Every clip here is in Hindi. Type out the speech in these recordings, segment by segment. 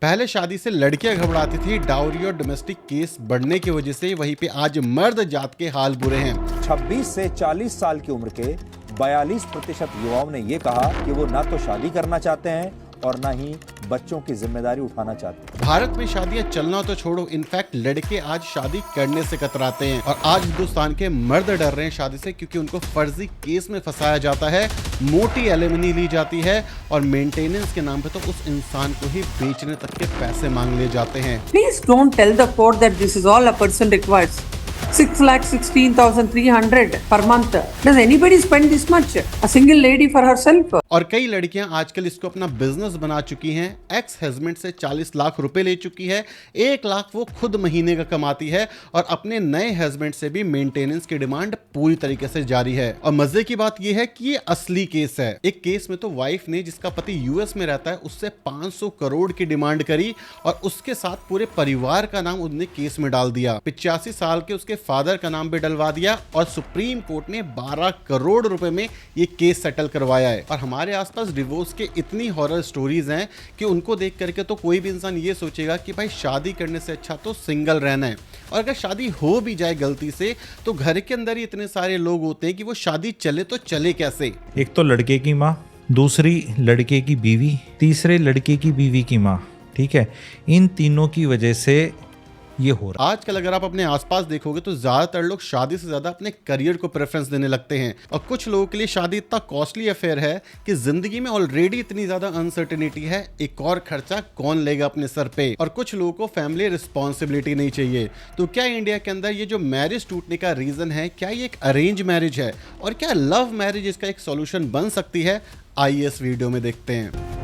पहले शादी से लड़कियां घबराती थी डाउरी और डोमेस्टिक केस बढ़ने की वजह से, वहीं पे आज मर्द जात के हाल बुरे हैं। 26 से 40 साल की उम्र के 42% युवाओं ने ये कहा कि वो ना तो शादी करना चाहते हैं और ना ही बच्चों की जिम्मेदारी उठाना चाहते हैं। भारत में शादियां चलना तो छोड़ो, इनफैक्ट लड़के आज शादी करने से कतराते हैं और आज हिंदुस्तान के मर्द डर रहे हैं शादी से, क्योंकि उनको फर्जी केस में फंसाया जाता है, मोटी एलिमनी ली जाती है और मेंटेनेंस के नाम पे तो उस इंसान को ही बेचने तक के पैसे मांग ले जाते हैं। Please don't tell the court that this is all a person requires. 6,16,300 per month. Does anybody spend this much? A single lady for herself? और कई लड़कियां आजकल इसको अपना बिजनेस बना चुकी हैं। एक्स हस्बैंड से 40 लाख रुपए ले चुकी है, 1 लाख वो खुद महीने का कमाती है और अपने नए हस्बैंड से भी मेंटेनेंस की डिमांड पूरी तरीके से जारी है। और मजे की बात यह है कि ये असली केस है। एक केस में तो वाइफ ने, जिसका पति यूएस में रहता है, उससे 500 करोड़ की डिमांड करी और उसके साथ पूरे परिवार का नाम उसने केस में डाल दिया। 85 साल के उसके फादर का नाम भी डलवा दिया और सुप्रीम कोर्ट ने 12 करोड़ रुपए में ये केस सेटल करवाया है। और हमारे आसपास डिवोर्स के इतनी हॉरर स्टोरीज हैं कि उनको देख करके तो कोई भी इंसान ये सोचेगा कि भाई शादी करने से अच्छा तो सिंगल रहना है। और अगर शादी हो भी जाए गलती से तो घर के अंदर ही इतने सारे लोग होते हैं कि वो शादी चले तो चले कैसे। एक तो लड़के की माँ, दूसरी लड़के की बीवी, तीसरे लड़के की बीवी की माँ, ठीक है। इन तीनों की वजह से ये हो रहा है। आजकल अगर आप अपने आसपास देखोगे तो ज्यादातर लोग शादी से ज्यादा अपने करियर को प्रेफरेंस देने लगते हैं और कुछ लोगों के लिए शादी इतना कॉस्टली अफेयर है कि जिंदगी में ऑलरेडी इतनी ज्यादा अनसर्टेनिटी है, एक और खर्चा कौन लेगा अपने सर पे। और कुछ लोगों को फैमिली रिस्पॉन्सिबिलिटी नहीं चाहिए। तो क्या इंडिया के अंदर ये जो मैरिज टूटने का रीजन है, क्या ये एक अरेंज मैरिज है और क्या लव मैरिज इसका एक सॉल्यूशन बन सकती है? आइए इस वीडियो में देखते हैं।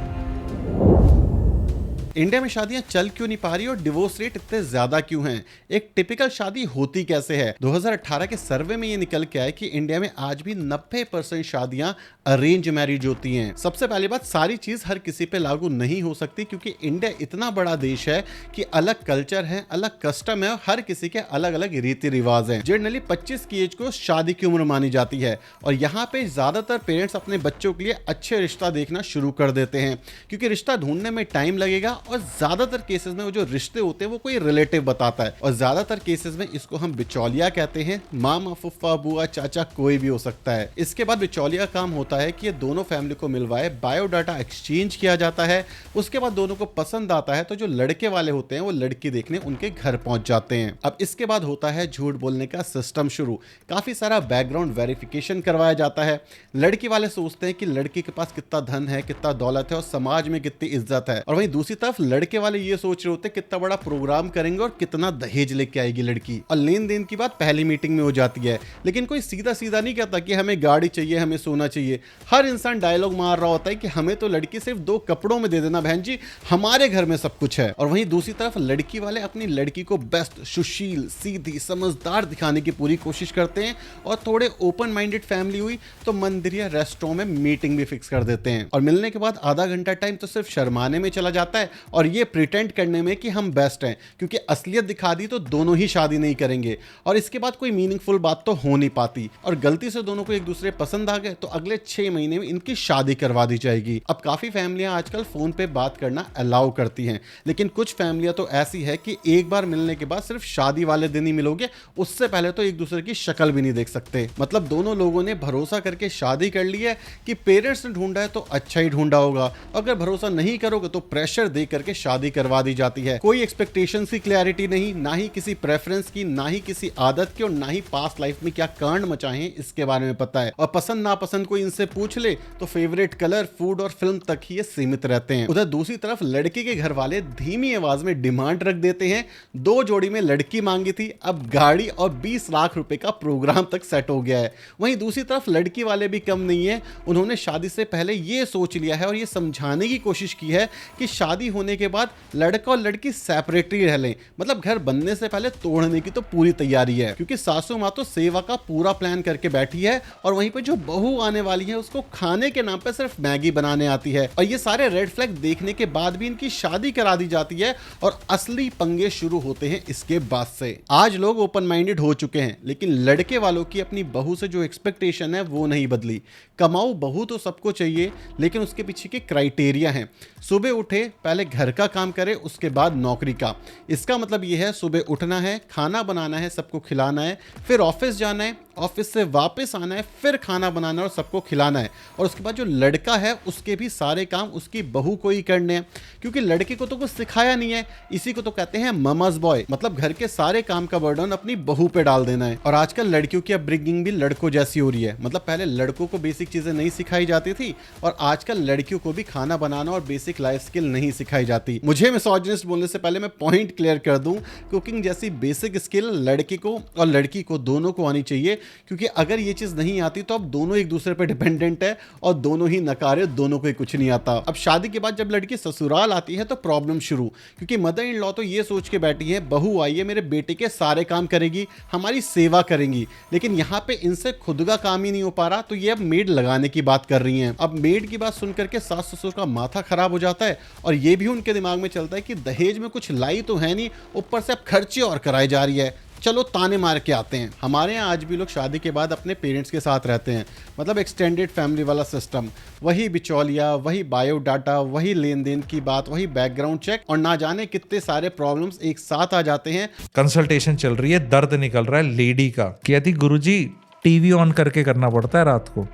इंडिया में शादियां चल क्यों नहीं पा रही और डिवोर्स रेट इतने ज्यादा क्यों हैं? एक टिपिकल शादी होती कैसे है? 2018 के सर्वे में ये निकल के आया कि इंडिया में आज भी 90% शादियां अरेंज मैरिज होती हैं। सबसे पहली बात, सारी चीज हर किसी पे लागू नहीं हो सकती, क्योंकि इंडिया इतना बड़ा देश है कि अलग कल्चर है, अलग कस्टम है और हर किसी के अलग अलग रीति रिवाज हैं। जनरली 25 की एज को शादी की उम्र मानी जाती है और यहाँ पे ज्यादातर पेरेंट्स अपने बच्चों के लिए अच्छे रिश्ता देखना शुरू कर देते हैं, क्योंकि रिश्ता ढूंढने में टाइम लगेगा और ज्यादातर केसेस में वो जो रिश्ते होते हैं वो कोई रिलेटिव बताता है। और ज्यादातर केसेस में इसको हम बिचौलिया कहते हैं। मामा, फुफ्फा, बुआ, चाचा कोई भी हो सकता है। इसके बाद बिचौलिया काम होता है कि ये दोनों फैमिली को मिलवाए, बायोडाटा एक्सचेंज किया जाता है। उसके बाद दोनों को पसंद आता है तो जो लड़के वाले होते हैं वो लड़की देखने उनके घर पहुंच जाते हैं। अब इसके बाद होता है झूठ बोलने का सिस्टम शुरू। काफी सारा बैकग्राउंड वेरिफिकेशन करवाया जाता है। लड़की वाले सोचते हैं कि लड़की के पास कितना धन है, कितना दौलत है और समाज में कितनी इज्जत है, और वहीं दूसरी तरफ लड़के वाले ये सोच रहे होते हैं कितना बड़ा प्रोग्राम करेंगे और कितना दहेज लेके आएगी लड़की। और लेन देन की बात पहली मीटिंग में हो जाती है, लेकिन कोई सीधा सीधा नहीं कहता कि हमें गाड़ी चाहिए, हमें सोना चाहिए। हर इंसान डायलॉग मार रहा होता है कि हमें तो लड़की सिर्फ 2 कपड़ों में दे देना बहन जी, हमारे घर में सब कुछ है। और वहीं दूसरी तरफ लड़की वाले अपनी लड़की को बेस्ट, सुशील, सीधी, समझदार दिखाने की पूरी कोशिश करते हैं और थोड़े ओपन माइंडेड फैमिली हुई तो मंदिर या रेस्टोरेंट में मीटिंग भी फिक्स कर देते हैं। और मिलने के बाद आधा घंटा टाइम तो सिर्फ शर्माने में चला जाता है और ये प्रिटेंड करने में कि हम बेस्ट हैं, क्योंकि असलियत दिखा दी तो दोनों ही शादी नहीं करेंगे और इसके बाद कोई मीनिंगफुल बात तो हो नहीं पाती। और गलती से दोनों को एक दूसरे पसंद आ गए तो अगले 6 महीने में इनकी शादी करवा दी जाएगी। अब काफी फैमिलियां आजकल फोन पे बात करना अलाउ करती हैं, लेकिन कुछ फैमिलियां तो ऐसी है कि एक बार मिलने के बाद सिर्फ शादी वाले दिन ही मिलोगे, उससे पहले तो एक दूसरे की शक्ल भी नहीं देख सकते। मतलब दोनों लोगों ने भरोसा करके शादी कर ली है कि पेरेंट्स ने ढूंढा है तो अच्छा ही ढूंढा होगा, अगर भरोसा नहीं करोगे तो प्रेशर दे करके शादी करवा दी जाती है। कोई एक्सपेक्टेशंस की क्लैरिटी नहीं, ना ही किसी प्रेफरेंस की, ना ही किसी आदत की और ना ही पास्ट लाइफ में क्या कांड मचाए हैं इसके बारे में पता है। और पसंद नापसंद कोई इनसे पूछ ले तो फेवरेट कलर, फूड और फिल्म तक ही ये सीमित रहते हैं। उधर दूसरी तरफ लड़के के घर वाले धीमी आवाज में डिमांड रख देते हैं। 2 जोड़ी में लड़की मांगी थी, अब गाड़ी और 20 लाख रुपए का प्रोग्राम तक सेट हो गया है। वहीं दूसरी तरफ लड़की वाले भी कम नहीं है, उन्होंने शादी से पहले ये सोच लिया है और ये समझाने की कोशिश की है कि शादी होने के बाद लड़का और लड़की सेपरेटली रह लें। मतलब घर बनने से पहले तोड़ने की तो पूरी तैयारी है, क्योंकि सासू माँ तो सेवा का पूरा प्लान करके बैठी है और वहीं पे जो बहू आने वाली है उसको खाने के नाम पे सिर्फ मैगी बनाने आती है। और ये सारे रेड फ्लैग देखने के बाद भी इनकी शादी करा दी जाती है और असली पंगे शुरू होते हैं इसके बाद से। आज लोग ओपन माइंडेड हो चुके हैं, लेकिन लड़के वालों की अपनी बहू से जो एक्सपेक्टेशन है वो नहीं बदली। कमाऊ बहू तो सबको चाहिए, लेकिन उसके पीछे के क्राइटेरिया हैं। सुबह उठे, पहले पहले घर का काम करे, उसके बाद नौकरी का। इसका मतलब ये है सुबह उठना है, खाना बनाना है, सबको खिलाना है, फिर ऑफिस जाना है, ऑफिस से वापस आना है, फिर खाना बनाना है और सबको खिलाना है। और उसके बाद जो लड़का है उसके भी सारे काम उसकी बहू को ही करने हैं, क्योंकि लड़के को तो कुछ सिखाया नहीं है। इसी को तो कहते हैं ममाज बॉय, मतलब घर के सारे काम का बर्डन अपनी बहू पे डाल देना है। और आजकल लड़कियों की अपब्रिंगिंग भी लड़कों जैसी हो रही है, मतलब पहले लड़कों को बेसिक चीजें नहीं सिखाई जाती थी और आजकल लड़कियों को भी खाना बनाना और बेसिक लाइफ स्किल नहीं सिखाई जाती। मुझे मिसोजिनिस्ट बोलने से पहले मैं पॉइंट क्लियर कर दूं, कुकिंग जैसी बेसिक स्किल लड़के को और लड़की को दोनों को आनी चाहिए, क्योंकि अगर ये चीज नहीं आती तो अब दोनों एक दूसरे पर डिपेंडेंट है और दोनों ही नकारे, दोनों को ही कुछ नहीं आता। अब शादी के बाद जब लड़की ससुराल आती है तो प्रॉब्लम शुरू, क्योंकि मदर इन लॉ तो ये सोच के बैठी है बहू आई है मेरे बेटे के सारे काम करेगी, हमारी सेवा करेंगी, लेकिन यहाँ पे इनसे खुद का काम ही नहीं हो पा रहा तो ये अब मेड लगाने की बात कर रही हैं। अब मेड की बात सुनकर के सास ससुर का माथा खराब हो जाता है और ये भी उनके दिमाग में चलता है कि दहेज में कुछ लाई तो है नहीं, ऊपर से अब खर्चे और कराई जा रही है, चलो ताने मार के आते हैं। हमारे यहाँ आज भी लोग शादी के बाद अपने पेरेंट्स के साथ रहते हैं, मतलब एक्सटेंडेड फैमिली वाला सिस्टम, वही बिचौलिया, वही बायोडाटा, वही लेन देन की बात, वही बैकग्राउंड चेक और ना जाने कितने सारे प्रॉब्लम्स एक साथ आ जाते हैं। कंसल्टेशन चल रही है, दर्द निकल रहा है लेडी का, कहती गुरुजी टीवी ऑन करके करना पड़ता है रात को।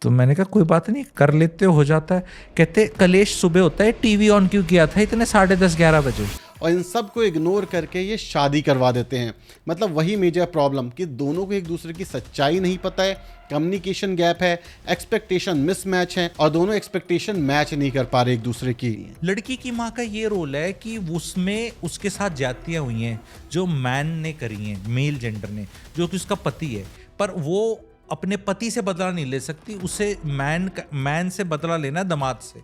तो मैंने कहा कोई बात नहीं, कर लेते हो जाता है। कहते कलेश सुबह होता है, टीवी ऑन क्यों किया था इतने 10:30-11 बजे। और इन सब को इग्नोर करके ये शादी करवा देते हैं। मतलब वही मेजर प्रॉब्लम कि दोनों को एक दूसरे की सच्चाई नहीं पता है, कम्युनिकेशन गैप है, एक्सपेक्टेशन मिसमैच है और दोनों एक्सपेक्टेशन मैच नहीं कर पा रहे एक दूसरे की। लड़की की माँ का ये रोल है कि उसमें उसके साथ ज्यादतियाँ हुई हैं जो मैन ने करी हैं, मेल जेंडर ने, जो कि उसका पति है, पर वो अपने पति से बदला नहीं ले सकती, उसे मैन से बदला लेना है दामाद से।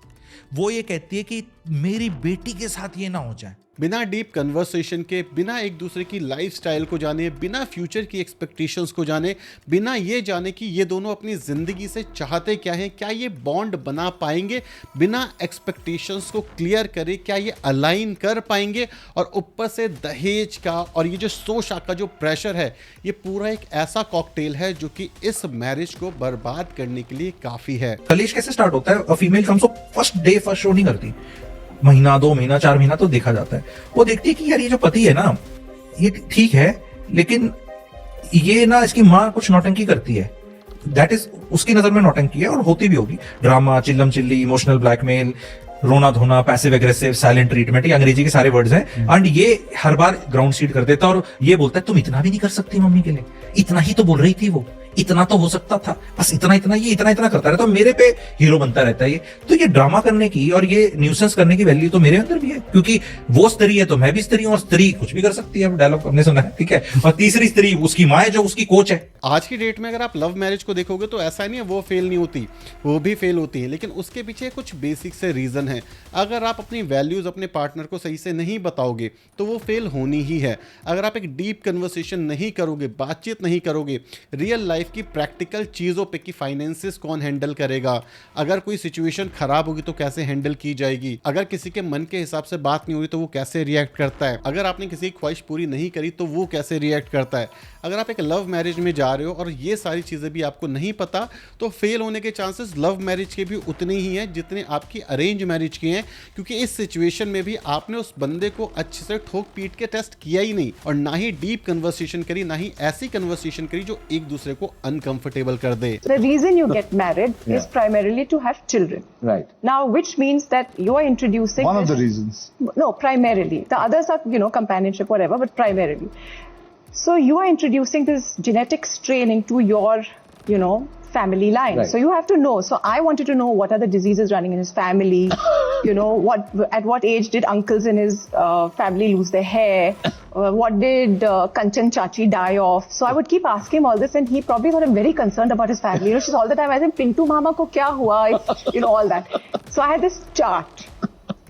वो ये कहती है कि मेरी बेटी के साथ ये ना हो जाए। बिना डीप कन्वर्सेशन के, बिना एक दूसरे की लाइफस्टाइल को जाने, बिना फ्यूचर की एक्सपेक्टेशंस को जाने, बिना ये जाने कि ये दोनों अपनी ज़िंदगी से चाहते क्या हैं, क्या ये बॉन्ड बना पाएंगे, बिना एक्सपेक्टेशंस को क्लियर करे क्या ये अलाइन कर पाएंगे, और ऊपर से दहेज का और ये जो सोशा का जो प्रेशर है, ये पूरा एक ऐसा कॉकटेल है जो कि इस मैरिज को बर्बाद करने के लिए काफ़ी है। कलेश कैसे स्टार्ट होता है? Female comes first day first show नहीं करती, महीना 2 महीना 4 महीना तो देखा जाता है। वो देखती है कि यार ये जो पति है ना, ये ठीक है, लेकिन ये ना इसकी माँ कुछ नौटंकी करती है, दैट इज उसकी नजर में नौटंकी है और होती भी होगी। ड्रामा, चिल्लम चिल्ली, इमोशनल ब्लैकमेल, रोना धोना, पैसिव एग्रेसिव, साइलेंट ट्रीटमेंट, ये अंग्रेजी के सारे वर्ड्स हैं। एंड ये हर बार ग्राउंड सीड कर देता है और ये बोलता है तुम इतना भी नहीं कर सकती मम्मी के लिए, इतना ही तो बोल रही थी वो, इतना तो हो सकता था, बस इतना इतना, ये इतना इतना करता रहता है, मेरे पे हीरो बनता रहता है ये। तो ये ड्रामा करने की और ये न्यूसेंस करने की वैल्यू तो मेरे अंदर भी है, क्योंकि वो स्त्री है तो मैं भी स्त्री हूँ और स्त्री कुछ भी कर सकती है। डायलॉग हमने सुना है, ठीक है। और तीसरी स्त्री उसकी माँ है जो उसकी कोच है। आज की डेट में अगर आप लव मैरिज को देखोगे तो ऐसा नहीं है वो फेल नहीं होती, वो भी फेल होती है, लेकिन उसके पीछे कुछ बेसिक से रीज़न है। अगर आप अपनी वैल्यूज़ अपने पार्टनर को सही से नहीं बताओगे तो वो फेल होनी ही है। अगर आप एक डीप कन्वर्सेशन नहीं करोगे, बातचीत नहीं करोगे, रियल लाइफ की प्रैक्टिकल चीज़ों पे कि फाइनेंसेस कौन हैंडल करेगा, अगर कोई सिचुएशन खराब होगी तो कैसे हैंडल की जाएगी, अगर किसी के मन के हिसाब से बात नहीं हो रही तो वो कैसे रिएक्ट करता है, अगर आपने किसी की ख्वाहिश पूरी नहीं करी तो वो कैसे रिएक्ट करता है, अगर आप एक लव मैरिज में जा रहे हो और ये सारी चीज़ें भी आपको नहीं पता तो फेल होने के चांसेस लव मैरिज के भी उतने ही हैं जितने आपकी अरेंज मैरिज के हैं, क्योंकि इस सिचुएशन में भी आपने उस बंदे को अच्छे से ठोक पीट के टेस्ट किया ही नहीं और ना ही डीप कन्वर्सेशन करी, ना ही ऐसी कन्वर्सेशन करी जो एक दूसरे को अनकंफर्टेबल कर दे। The reason you get married is primarily to have children. Right. Now, which means that you are introducing One of the reasons. No, primarily. The others are, companionship, whatever, but primarily. So you are introducing this genetic strain into your, family line. Right. So you have to know. So I wanted to know what are the diseases running in his family. At what age did uncles in his family lose their hair? What did Kanchan Chachi die of? So I would keep asking him all this, and he probably got very concerned about his family. She's all the time asking, Pintu Mama ko kya hua? All that. So I had this chart.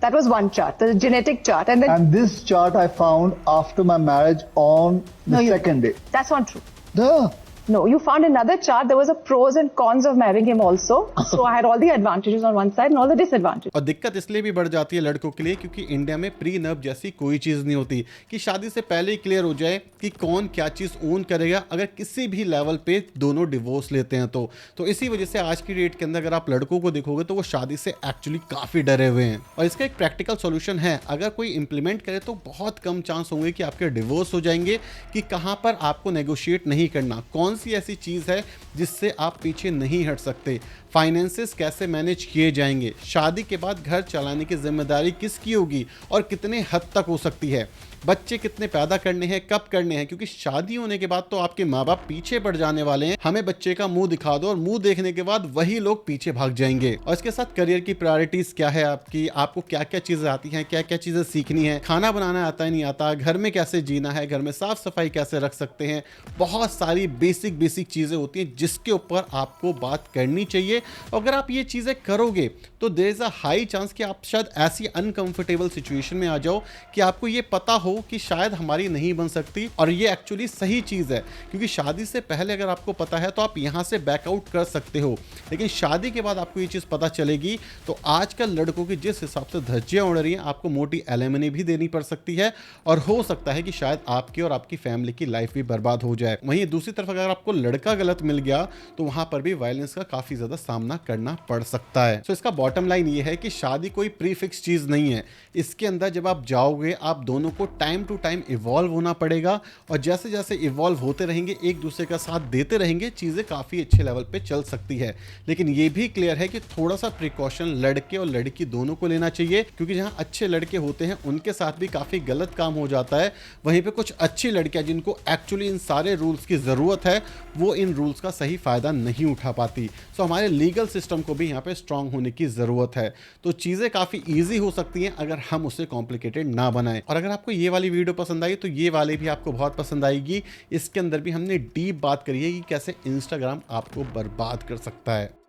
That was one chart, the genetic chart. And this chart I found after my marriage on the second day. That's not true. Duh. No, you found another chart. There was a pros and cons of marrying him also. So I had all the advantages on one side and all the disadvantages. और दिक्कत इसलिए भी बढ़ जाती है लड़कों के लिए क्योंकि इंडिया में प्री नर्व जैसी कोई चीज़ नहीं होती कि शादी से पहले ही क्लियर हो जाए कि कौन क्या चीज़ ओन करेगा अगर किसी भी लेवल पे दोनों डिवोर्स लेते हैं तो इसी वजह से आज की डेट के अंदर अगर आप लड़कों को देखोगे तो वो शादी से एक्चुअली काफ़ी डरे हुए हैं। और इसका एक प्रैक्टिकल सॉल्यूशन है, अगर कोई इंप्लीमेंट करे तो बहुत कम चांस होंगे कि आपके डिवोर्स हो जाएंगे कि कहाँ पर आपको नेगोशिएट नहीं करना, कौन सी ऐसी चीज़ है जिससे आप पीछे नहीं हट सकते, फाइनेंसेस कैसे मैनेज किए जाएंगे, शादी के बाद घर चलाने की जिम्मेदारी किसकी होगी और कितने हद तक हो सकती है, बच्चे कितने पैदा करने हैं, कब करने हैं, क्योंकि शादी होने के बाद तो आपके माँ बाप पीछे पड़ जाने वाले हैं। हमें बच्चे का मुंह दिखा दो और मुंह देखने के बाद वही लोग पीछे भाग जाएंगे। और इसके साथ करियर की प्रायोरिटीज क्या है आपकी, आपको क्या क्या चीज़ें आती हैं, क्या क्या चीज़ें सीखनी है, खाना बनाना आता है नहीं आता, घर में कैसे जीना है, घर में साफ सफाई कैसे रख सकते हैं, बहुत सारी बेसिक चीज़ें होती हैं जिसके ऊपर आपको बात करनी चाहिए। अगर आप ये चीज़ें करोगे तो there is a high chance कि आप शायद ऐसी अनकंफर्टेबल सिचुएशन में आ जाओ कि आपको ये पता हो कि शायद हमारी नहीं बन सकती। और ये एक्चुअली सही चीज़ है क्योंकि शादी से पहले अगर आपको पता है तो आप यहाँ से बैकआउट कर सकते हो, लेकिन शादी के बाद आपको ये चीज़ पता चलेगी तो आजकल लड़कों की जिस हिसाब से धज्जियाँ उड़ रही हैं आपको मोटी एलिमनी भी देनी पड़ सकती है और हो सकता है कि शायद आपकी और आपकी फैमिली की लाइफ भी बर्बाद हो जाए। वहीं दूसरी तरफ अगर आपको लड़का गलत मिल गया तो वहाँ पर भी वायलेंस का काफ़ी ज़्यादा सामना करना पड़ सकता है। तो इसका बॉटम लाइन ये है कि शादी कोई प्री फिक्स चीज़ नहीं है, इसके अंदर जब आप जाओगे आप दोनों को टाइम टू टाइम इवॉल्व होना पड़ेगा और जैसे जैसे इवॉल्व होते रहेंगे, एक दूसरे का साथ देते रहेंगे, चीज़ें काफ़ी अच्छे लेवल पे चल सकती है। लेकिन ये भी क्लियर है कि थोड़ा सा प्रिकॉशन लड़के और लड़की दोनों को लेना चाहिए क्योंकि जहाँ अच्छे लड़के होते हैं उनके साथ भी काफ़ी गलत काम हो जाता है, वहीं पे कुछ अच्छी लड़कियाँ जिनको एक्चुअली इन सारे रूल्स की ज़रूरत है वो इन रूल्स का सही फ़ायदा नहीं उठा पाती। सो हमारे लीगल सिस्टम को भी यहाँ पे स्ट्रांग होने की ज़रूरत है। तो चीज़ें काफ़ी ईजी हो सकती हैं अगर हम उसे कॉम्प्लिकेटेड ना बनाएं। और अगर आपको ये वाली वीडियो पसंद आई तो ये वाली भी आपको बहुत पसंद आएगी। इसके अंदर भी हमने डीप बात करी है कि कैसे इंस्टाग्राम आपको बर्बाद कर सकता है।